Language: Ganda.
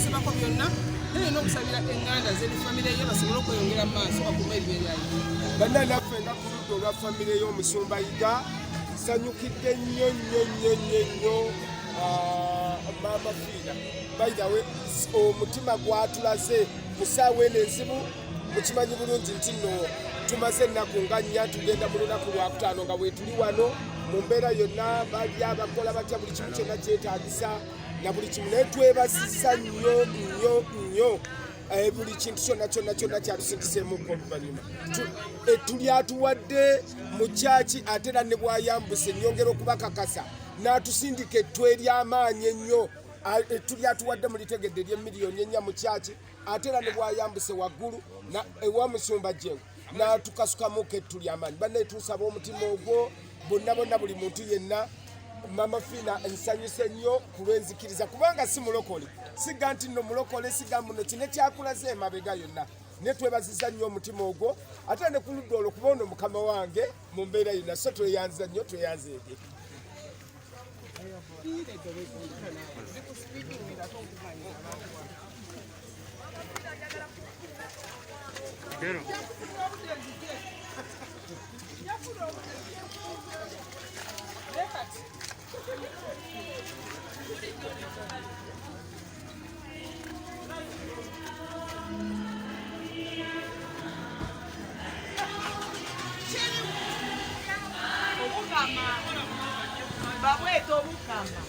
byebasabako byonna naye n'okusabira eŋŋanda z'eri famire ye basobole okweyongera mu maaso bakuuma ebibeerayo. Bannannaffe nga ku ludda olwa famire y'omusumba Yiga nsanyukidde nnyo maama Fiina bayidawe omutima gwatulaze mu ssaawa eno enzibu. Mukimanyi bulungi nti nno tumaze ennaku nga nnya tugenda mu lunaku lwakutaano nga bwe tuli wano mu mbeera yonna bali abakola batya buli kimu kyonna kyetaagisa na buli kimu naye twebasisa nnyo buli kintu kyonna kyalusindiseemuko oluvannyuma tuli atuwadde mu kyaki ate era ne bwayambuse nnyongera okubakakasa n'atusindika ettu ery'amaanyi ennyo tuli atuwadde mu litegedde ery'emiliyoni 4 mu kyaki ate era ne bwayambuse waggulu ewa musumba Jewe n'atukasukamuko ettu ly'amaanyi. Bannaye tusaba omutima ogwo bonna buli muntu yenna. Mama Fiina nsanyuse nnyo ku lw'enzikiriza kubanga si mulokole siga nti nno mulokole siga muno kine kyakulaze emabega yonna ne twebaziza nnyo omutima ogwo ate ne ku ludda olwo kuba ono mukama wange mu mbeera yonna so tweyanziza nnyo tweyanzeege. Babweta obukama